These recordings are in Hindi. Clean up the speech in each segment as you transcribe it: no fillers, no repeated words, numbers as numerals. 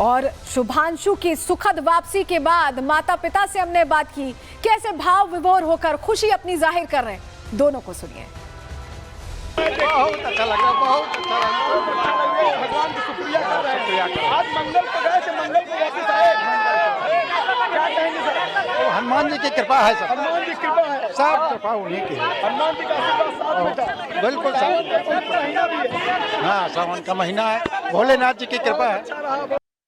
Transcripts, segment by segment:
और शुभांशु की सुखद वापसी के बाद माता पिता से हमने बात की, कैसे भाव विभोर होकर खुशी अपनी जाहिर कर रहे हैं, दोनों को सुनिए। बहुत अच्छा लगा, बहुत अच्छा लगा। भगवान का शुक्रिया कर रहे हैं। आज मंगल को गए थे, मंगल को वापस आए। क्या कहेंगे सर? हनुमान जी की कृपा है सर। हनुमान जी की कृपा है, सब कृपा उन्हीं की है। हनुमान जी का आशीर्वाद साथ में था। बिल्कुल सावन का पवित्र महीना भी है। हाँ, सावन का महीना है, भोलेनाथ जी की कृपा है।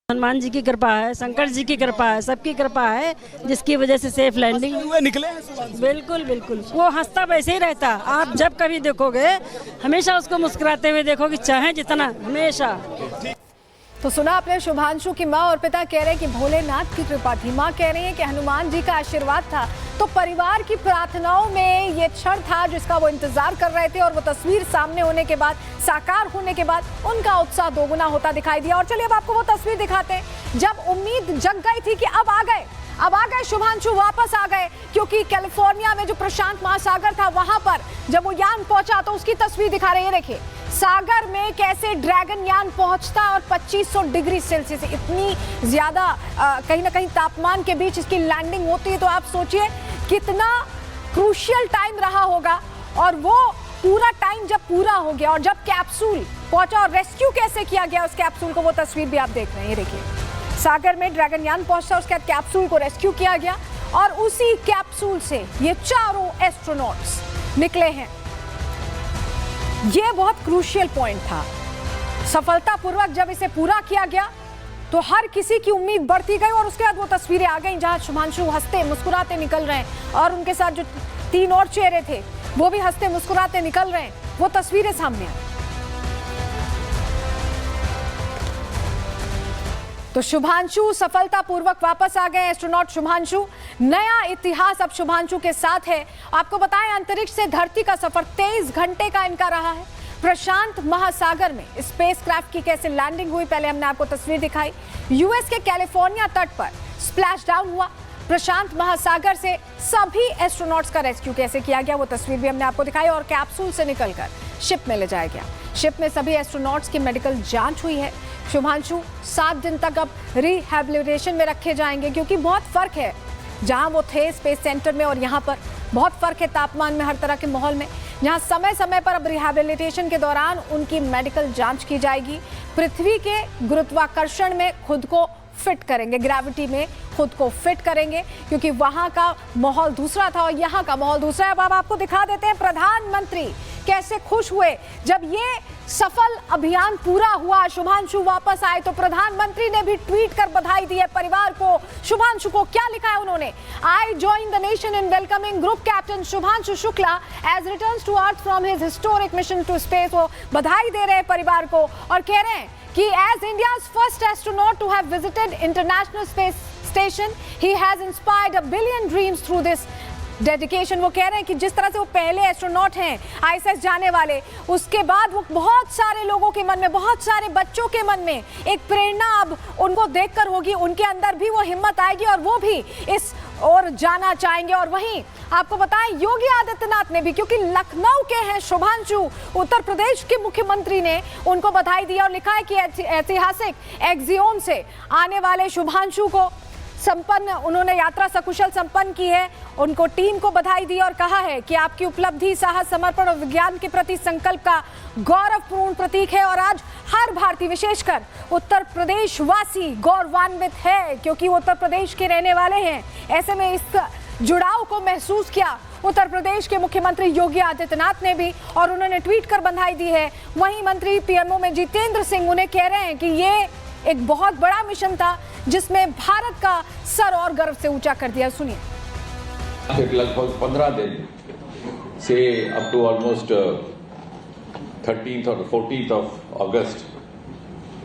हनुमान जी की कृपा है, शंकर जी की कृपा है, सबकी कृपा है, जिसकी वजह से सेफ लैंडिंग हुए निकले। बिल्कुल बिल्कुल, वो हंसता वैसे ही रहता। आप जब कभी देखोगे हमेशा उसको मुस्कुराते हुए देखोगे, चाहे जितना, हमेशा। तो सुना आपने, शुभांशु की माँ और पिता कह रहे हैं कि भोलेनाथ की कृपा थी, माँ कह रही है कि हनुमान जी का आशीर्वाद था। तो परिवार की प्रार्थनाओं में ये क्षण था जिसका वो इंतजार कर रहे थे, और वो तस्वीर सामने होने के बाद, साकार होने के बाद उनका उत्साह दोगुना होता दिखाई दिया। और चलिए अब आपको वो तस्वीर दिखाते हैं जब उम्मीद जग गई थी कि अब आ गए शुभांशु वापस आ गए, क्योंकि कैलिफोर्निया में जो प्रशांत महासागर था वहां पर जब वो यान पहुंचा तो उसकी तस्वीर दिखा रहे हैं। ये देखिए सागर में कैसे ड्रैगन यान पहुंचता और 2500 डिग्री सेल्सियस इतनी ज्यादा कहीं ना कहीं तापमान के बीच इसकी लैंडिंग होती है। तो आप सोचिए कितना क्रूशियल टाइम रहा होगा, और वो पूरा टाइम जब पूरा हो गया और जब कैप्सूल पहुंचा और रेस्क्यू कैसे किया गया उस कैप्सूल को, वो तस्वीर भी आप देख रहे हैं। ये देखिए सागर में ड्रैगन यान पहुंचा, उसके बाद कैप्सूल को रेस्क्यू किया गया और उसी कैप्सूल से ये चारों एस्ट्रोनॉट्स निकले हैं। ये बहुत क्रूशियल पॉइंट था। सफलतापूर्वक जब इसे पूरा किया गया तो हर किसी की उम्मीद बढ़ती गई, और उसके बाद वो तस्वीरें आ गई जहां शुभांशु हंसते मुस्कुराते निकल रहे हैं और उनके साथ जो 3 और चेहरे थे वो भी हंसते मुस्कुराते निकल रहे हैं। वो तस्वीरें सामने आई। तो शुभांशु सफलतापूर्वक वापस आ गए। एस्ट्रोनॉट शुभांशु, नया इतिहास अब शुभांशु के साथ है। आपको बताएं अंतरिक्ष से धरती का सफर 23 घंटे का इनका रहा है। प्रशांत महासागर में स्पेसक्राफ्ट की कैसे लैंडिंग हुई, पहले हमने आपको तस्वीर दिखाई। यूएस के कैलिफोर्निया तट पर स्प्लैश डाउन हुआ। प्रशांत महासागर से सभी एस्ट्रोनॉट्स का रेस्क्यू कैसे किया गया वो तस्वीर भी हमने आपको दिखाई, और कैप्सूल से निकलकर शिप में ले जाया गया। शिप में सभी एस्ट्रोनॉट्स की मेडिकल जांच हुई है। शुभांशु 7 दिन तक अब रिहैबिलिटेशन में रखे जाएंगे, क्योंकि बहुत फर्क है जहां वो थे स्पेस सेंटर में और यहाँ पर बहुत फर्क है तापमान में, हर तरह के माहौल में। यहाँ समय समय पर अब रिहैबिलिटेशन के दौरान उनकी मेडिकल जांच की जाएगी। पृथ्वी के गुरुत्वाकर्षण में खुद को फिट करेंगे, ग्रेविटी में खुद को फिट करेंगे, क्योंकि वहां का माहौल दूसरा था और यहाँ का माहौल दूसरा है। अब आपको दिखा देते हैं प्रधानमंत्री कैसे खुश हुए जब ये सफल अभियान पूरा हुआ, शुभांशु वापस आए। तो प्रधानमंत्री ने भी ट्वीट कर बधाई दी है परिवार को, शुभांशु को। क्या लिखा है उन्होंने? I join the nation in welcoming group captain Shubhanshu Shukla as returns to Earth from his historic mission to space. वो बधाई दे रहे हैं परिवार को और कह रहे हैं कि as India's first astronaut to have visited International Space Station, he has inspired a billion dreams through this dedication. वो कह रहे हैं कि जिस तरह से वो पहले एस्ट्रोनॉट हैं आईएसएस जाने वाले, उसके बाद वो बहुत सारे लोगों के मन में, बहुत सारे बच्चों के मन में एक प्रेरणा अब उनको देखकर होगी, उनके अंदर भी वो हिम्मत आएगी और वो भी इस ओर जाना चाहेंगे। और वहीं आपको बताएं योगी आदित्यनाथ ने भी, क्योंकि लखनऊ के हैं शुभांशु, उत्तर प्रदेश के मुख्यमंत्री ने उनको बधाई दी और लिखा है कि ऐतिहासिक एक्सियोम से आने वाले शुभांशु को संपन्न, उन्होंने यात्रा सकुशल संपन्न की है। उनको टीम को बधाई दी और कहा है कि आपकी उपलब्धि साहस, समर्पण और विज्ञान के प्रति संकल्प का गौरवपूर्ण प्रतीक है, और आज हर भारतीय विशेषकर उत्तर प्रदेश वासी गौरवान्वित है, क्योंकि उत्तर प्रदेश के रहने वाले हैं। ऐसे में इस जुड़ाव को महसूस किया उत्तर प्रदेश के मुख्यमंत्री योगी आदित्यनाथ ने भी, और उन्होंने ट्वीट कर बधाई दी है। वहीं मंत्री पीएमओ में जितेंद्र सिंह उन्हें कह रहे हैं कि ये एक बहुत बड़ा मिशन था जिसमें भारत का सर और गर्व से ऊंचा कर दिया। सुनिए। लगभग 15 दिन से अप टू ऑलमोस्ट 13th और 14th ऑफ अगस्त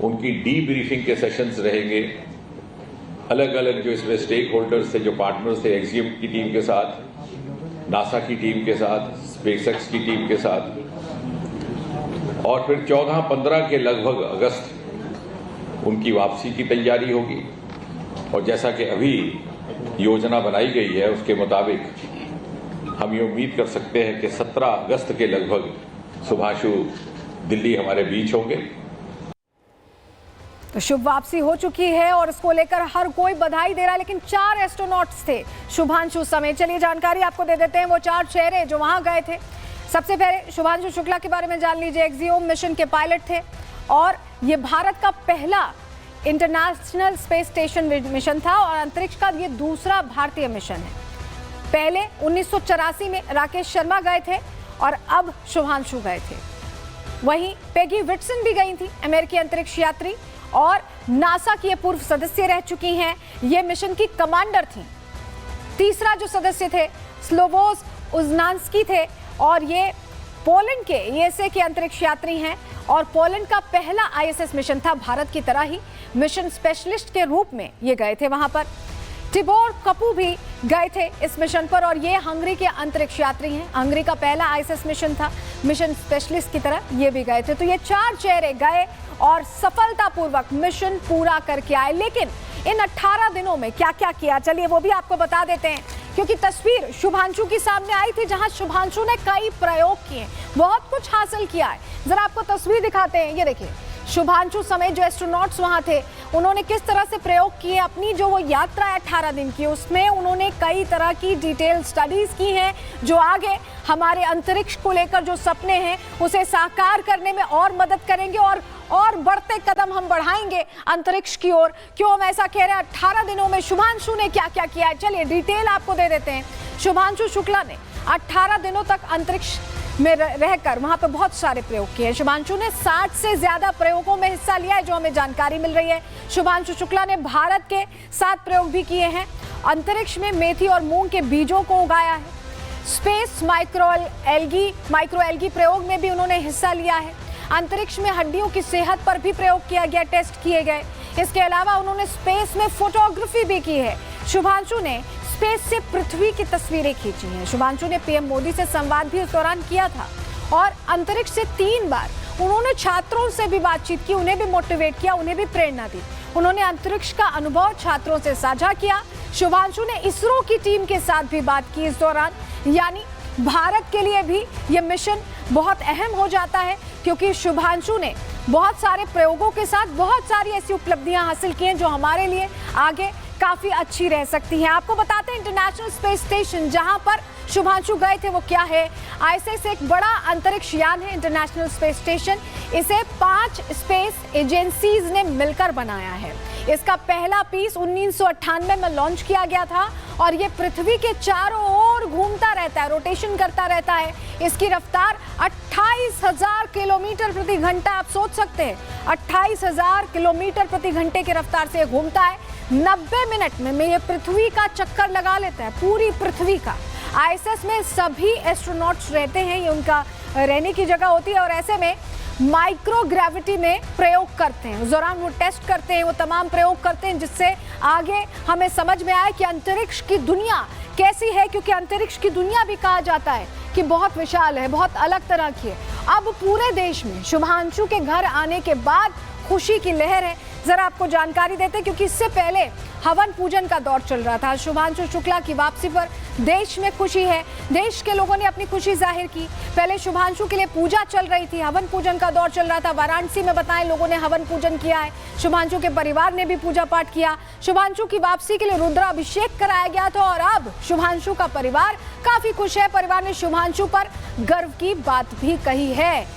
उनकी डीब्रीफिंग के सेशंस रहेंगे। अलग अलग जो इसमें स्टेक होल्डर्स थे, जो पार्टनर्स थे, एक्सियम की टीम के साथ, नासा की टीम के साथ, स्पेसएक्स की टीम के साथ, और फिर 14-15 के लगभग अगस्त उनकी वापसी की तैयारी होगी। और जैसा कि अभी योजना बनाई गई है उसके मुताबिक हम ये उम्मीद कर सकते हैं कि 17 अगस्त के लगभग शुभांशु दिल्ली हमारे बीच होंगे। तो शुभ वापसी हो चुकी है और इसको लेकर हर कोई बधाई दे रहा है, लेकिन 4 एस्ट्रोनॉट्स थे शुभांशु समेत। चलिए जानकारी आपको दे देते हैं वो 4 चेहरे जो वहां गए थे। सबसे पहले शुभांशु शुक्ला के बारे में जान लीजिए। एक्सियोम मिशन के पायलट थे और ये भारत का पहला इंटरनेशनल स्पेस स्टेशन मिशन था और अंतरिक्ष का ये दूसरा भारतीय मिशन है। पहले 1984 में राकेश शर्मा गए थे और अब शुभांशु गए थे। वहीं पेगी विटसन भी गई थी, अमेरिकी अंतरिक्ष यात्री और नासा की ये पूर्व सदस्य रह चुकी हैं। ये मिशन की कमांडर थी। तीसरा जो सदस्य थे स्लोवोस उजनान्स्की थे और ये पोलैंड के ईएसए के अंतरिक्ष यात्री हैं और पोलैंड का पहला आईएसएस मिशन था। भारत की तरह ही मिशन स्पेशलिस्ट के रूप में ये गए थे वहां पर। टिबोर कपू भी गए थे इस मिशन पर और ये हंगरी के अंतरिक्ष यात्री हैं। हंगरी का पहला आईएसएस मिशन था, मिशन स्पेशलिस्ट की तरह ये भी गए थे। तो ये 4 चेहरे गए और सफलतापूर्वक मिशन पूरा करके आए। लेकिन इन 18 दिनों में क्या क्या किया, चलिए वो भी आपको बता देते हैं, क्योंकि तस्वीर शुभांशु की सामने आई थी जहां शुभांशु ने कई प्रयोग किए, बहुत कुछ हासिल किया है। जरा आपको तस्वीर दिखाते हैं। ये देखिए शुभांशु समेत जो एस्ट्रोनॉट्स वहां थे उन्होंने किस तरह से प्रयोग किए। अपनी जो वो यात्रा है 18 दिन की, उसमें उन्होंने कई तरह की डिटेल स्टडीज की हैं जो आगे हमारे अंतरिक्ष को लेकर जो सपने हैं उसे साकार करने में और मदद करेंगे और बढ़ते कदम हम बढ़ाएंगे अंतरिक्ष की ओर। क्यों हम ऐसा कह रहे हैं? 18 दिनों में शुभांशु ने क्या क्या किया है, चलिए डिटेल आपको दे देते हैं। शुभांशु शुक्ला ने 18 दिनों तक अंतरिक्ष में रहकर वहां पे बहुत सारे प्रयोग किए। शुभांशु ने 60 से ज्यादा प्रयोगों में हिस्सा लिया है, जो हमें जानकारी मिल रही है। शुभांशु शुक्ला ने भारत के 7 प्रयोग भी किए हैं। अंतरिक्ष में मेथी और मूंग के बीजों को उगाया है। स्पेस माइक्रो एल्गी प्रयोग में भी उन्होंने हिस्सा लिया है। अंतरिक्ष में हड्डियों की सेहत पर भी प्रयोग किया गया, टेस्ट किए गए। इसके अलावा उन्होंने स्पेस में फोटोग्राफी भी की है। शुभांशु ने स्पेस से पृथ्वी की तस्वीरें खींची हैं। शुभांशु ने पीएम मोदी से संवाद भी उस दौरान किया था और अंतरिक्ष से 3 बार उन्होंने छात्रों से भी बातचीत की, उन्हें भी मोटिवेट किया, उन्हें भी प्रेरणा दी। उन्होंने अंतरिक्ष का अनुभव छात्रों से साझा किया। शुभांशु ने इसरो की टीम के साथ भी बात की इस दौरान। यानी भारत के लिए भी यह मिशन बहुत अहम हो जाता है, क्योंकि शुभांशु ने बहुत सारे प्रयोगों के साथ बहुत सारी ऐसी उपलब्धियां हासिल की हैं जो हमारे लिए आगे काफी अच्छी रह सकती हैं। आपको बताते हैं इंटरनेशनल स्पेस स्टेशन जहां पर शुभांशु गए थे वो क्या है। आईएसएस एक बड़ा अंतरिक्ष यान है, इंटरनेशनल स्पेस स्टेशन। इसे 5 स्पेस एजेंसीज ने मिलकर बनाया है। इसका पहला पीस 1998 में लॉन्च किया गया था और ये पृथ्वी के चारों ओर घूमता रहता है, रोटेशन करता रहता है। इसकी रफ्तार 28,000 किलोमीटर प्रति घंटा। आप सोच सकते हैं 28,000 किलोमीटर प्रति घंटे की रफ्तार से घूमता है। 90 मिनट में ये पृथ्वी का चक्कर लगा लेता है, पूरी पृथ्वी का। आईएसएस में सभी एस्ट्रोनॉट्स रहते हैं, ये उनका रहने की जगह होती है और ऐसे में माइक्रो ग्रेविटी में प्रयोग करते हैं। उस दौरान वो टेस्ट करते हैं, वो तमाम प्रयोग करते हैं जिससे आगे हमें समझ में आए कि अंतरिक्ष की दुनिया कैसी है, क्योंकि अंतरिक्ष की दुनिया भी कहा जाता है कि बहुत विशाल है, बहुत अलग तरह की है। अब पूरे देश में शुभांशु के घर आने के बाद खुशी की लहर है। जरा आपको जानकारी देते हैं, क्योंकि इससे पहले हवन पूजन का दौर चल रहा था। शुभांशु शुक्ला की वापसी पर देश में खुशी है, देश के लोगों ने अपनी खुशी जाहिर की। पहले शुभांशु के लिए पूजा चल रही थी, हवन पूजन का दौर चल रहा था। वाराणसी में बताएं लोगों ने हवन पूजन किया है, शुभांशु के परिवार ने भी पूजा पाठ किया। शुभांशु की वापसी के लिए रुद्राभिषेक कराया गया था और अब शुभांशु का परिवार काफी खुश है। परिवार ने शुभांशु पर गर्व की बात भी कही है।